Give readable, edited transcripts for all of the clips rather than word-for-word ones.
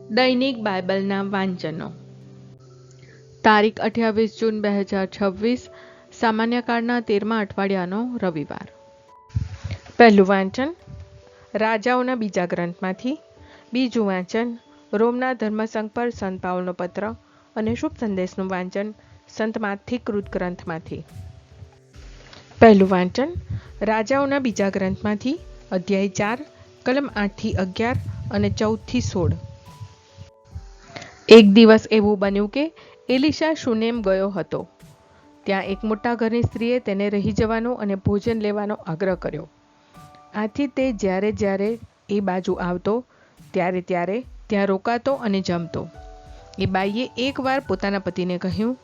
દૈનિક બાઇબલના વાંચનો. તારીખ 28 જૂન 2026, સામાન્ય કાળના 13મા અઠવાડિયાનો રવિવાર. પહેલું વાંચન રાજાઓના બીજા ગ્રંથમાંથી. બીજું વાંચન રોમના ધર્મસંઘ પર સંત પાઉલનો પત્ર અને શુભ સંદેશનું વાંચન સંત માથી કૃત ગ્રંથમાંથી. પહેલું વાંચન રાજાઓના બીજા ગ્રંથમાંથી, અધ્યાય 4, કલમ 8 થી 11 અને 14 થી 16. એક દિવસ એવું બન્યું કે એલિશા શુનેમ ગયો હતો. ત્યાં એક મોટા ઘરની સ્ત્રીએ તેને રહી જવાનો અને ભોજન લેવાનો આગ્રહ કર્યો. આથી તે જ્યારે જ્યારે એ બાજુ આવતો ત્યારે ત્યારે ત્યાં રોકાતો અને જમતો. એ બાઈએ એકવાર પોતાના પતિને કહ્યું,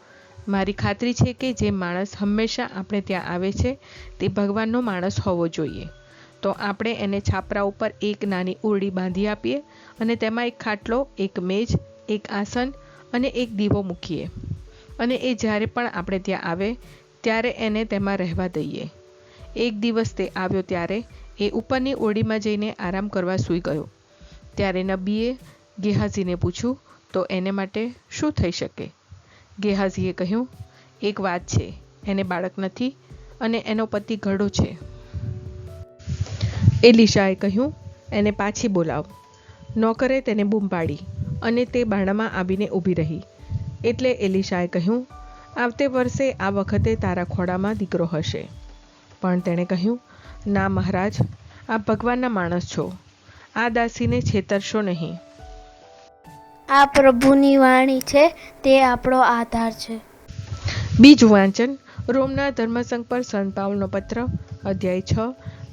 મારી ખાતરી છે કે જે માણસ હંમેશા આપણે ત્યાં આવે છે તે ભગવાનનો માણસ હોવો જોઈએ. તો આપણે એને છાપરા ઉપર એક નાની ઓરડી બાંધી આપીએ અને તેમાં એક ખાટલો, એક મેજ, એક આસન અને એક દીવો મૂકીએ, અને એ જ્યારે પણ આપણે ત્યાં આવે ત્યારે એને તેમાં રહેવા દઈએ. એક દિવસ તે આવ્યો ત્યારે એ ઉપરની ઓરડીમાં જઈને આરામ કરવા સૂઈ ગયો. ત્યારે નબીએ ગેહાઝીને પૂછ્યું, તો એને માટે શું થઈ શકે? ગેહાઝીએ કહ્યું, એક વાત છે, એને બાળક નથી અને એનો પતિ ઘરડો છે. એલિશાએ કહ્યું, એને પાછી બોલાવ. નોકરે તેને બૂમ પાડી અને તે બારણામાં આવીને ઊભી રહી. એટલે એલિશાએ કહ્યું, આવતે વર્ષે આ વખતે તારા ખોળામાં દીકરો હશે. પણ તેણે કહ્યું, ના મહારાજ, આપ ભગવાનના માણસ છો, આ દાસીને છેતરશો નહીં. આ પ્રભુની વાણી છે, તે આપણો આધાર છે. બીજું વાંચન રોમના ધર્મસંઘ પર સંત પાઉલનો પત્ર, અધ્યાય 6,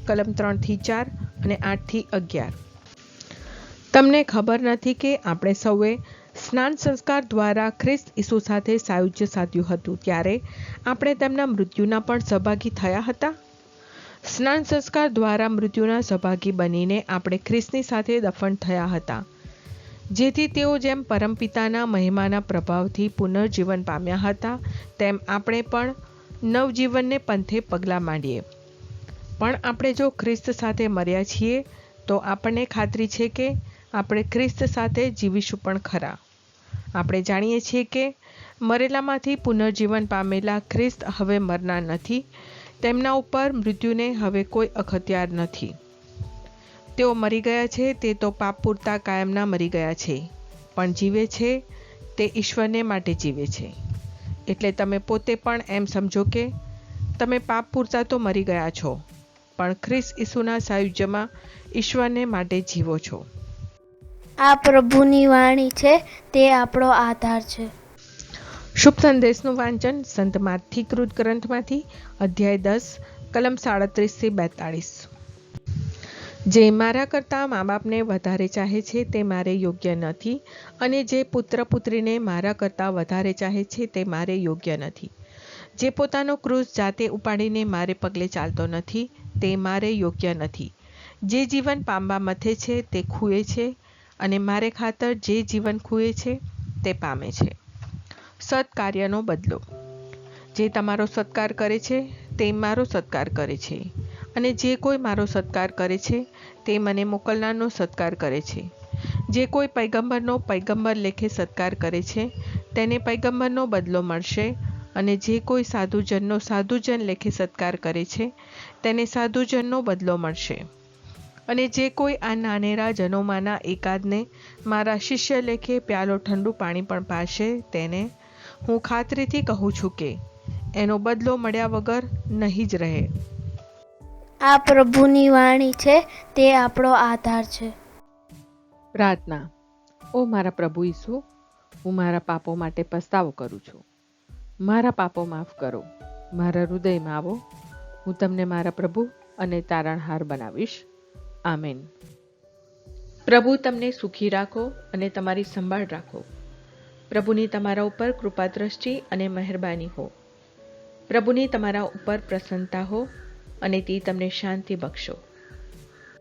કલમ 3 થી 4 અને 8 થી 11. તમને ખબર નથી કે આપણે સૌએ સ્નાન સંસ્કાર દ્વારા ખ્રિસ્ત ઈસુ સાથે સાયુજ્ય સાધ્યું હતું, ત્યારે આપણે તેમના મૃત્યુના પણ સહભાગી થયા હતા. સ્નાન સંસ્કાર દ્વારા મૃત્યુના સહભાગી બનીને આપણે ખ્રિસ્તની સાથે દફન થયા હતા, જેથી તેઓ જેમ પરમપિતાના મહિમાના પ્રભાવથી પુનર્જીવન પામ્યા હતા, તેમ આપણે પણ નવજીવનને પંથે પગલાં માંડીએ. પણ આપણે જો ખ્રિસ્ત સાથે મર્યા છીએ તો આપણને ખાતરી છે કે આપણે ખ્રિસ્ત સાથે જીવીશું પણ ખરા. આપણે જાણીએ છીએ કે મરેલામાંથી પુનર્જીવન પામેલા ખ્રિસ્ત હવે મરનાર નથી. તેમના ઉપર મૃત્યુને હવે કોઈ અખત્યાર નથી. તેઓ મરી ગયા છે તે તો પાપ પૂરતા કાયમના મરી ગયા છે, પણ જીવે છે તે ઈશ્વરને માટે જીવે છે. એટલે તમે પોતે પણ એમ સમજો કે તમે પાપ પૂરતા તો મરી ગયા છો, પણ ખ્રિસ્ત ઈસુના સાયુજ્યમાં ઈશ્વરને માટે જીવો છો. આ પ્રભુની વાણી છે, તે આપણો આધાર છે. શુભ સંદેશનું વાંચન સંત માથી કૃત ગ્રંથમાંથી, અધ્યાય 10, કલમ 37 થી 42. જે મારા કરતાં મા બાપને વધારે ચાહે છે તે મારે યોગ્ય નથી, અને જે પુત્ર પુત્રીને મારા કરતાં વધારે ચાહે છે તે મારે યોગ્ય નથી. જે પોતાનો ક્રૂસ જાતે ઉપાડીને મારે પગલે ચાલતો નથી તે મારે યોગ્ય નથી. જે જીવન પામવા મથે છે તે ખુએ છે, અને મારે ખાતર જે જીવન ખુએ છે તે પામે છે. સત્કાર્યનો બદલો. જે તમારો સત્કાર કરે છે તે મારો સત્કાર કરે છે, અને જે કોઈ મારો સત્કાર કરે છે તે મને મોકલનારનો સત્કાર કરે છે. જે કોઈ પૈગંબરનો પૈગંબર લેખે સત્કાર કરે છે તેને પૈગંબરનો બદલો મળશે, અને જે કોઈ સાધુજનનો સાધુજન લેખે સત્કાર કરે છે તેને સાધુજનનો બદલો મળશે. અને જે કોઈ આ નાનેરા જનોમાંના એકાદને મારા શિષ્ય લેખે પ્યાલો ઠંડુ પાણી પણ પાશે, તેને હું ખાતરીથી કહું છું કે એનો બદલો મળ્યા વગર નહીં જ રહે. આ પ્રભુની વાણી છે, તે આપણો આધાર છે. પ્રાર્થના. ઓ મારા પ્રભુ ઈસુ, હું મારા પાપો માટે પસ્તાવો કરું છું. મારા પાપો માફ કરો. મારા હૃદયમાં આવો. હું તમને મારા પ્રભુ અને તારણહાર બનાવીશ. આમેન. પ્રભુ તમને સુખી રાખો અને તમારી સંભાળ રાખો. પ્રભુની તમારા ઉપર કૃપા દ્રષ્ટિ અને મહેરબાની હો. પ્રભુની તમારા ઉપર પ્રસન્નતા હો, અને તે તમને શાંતિ બક્ષો.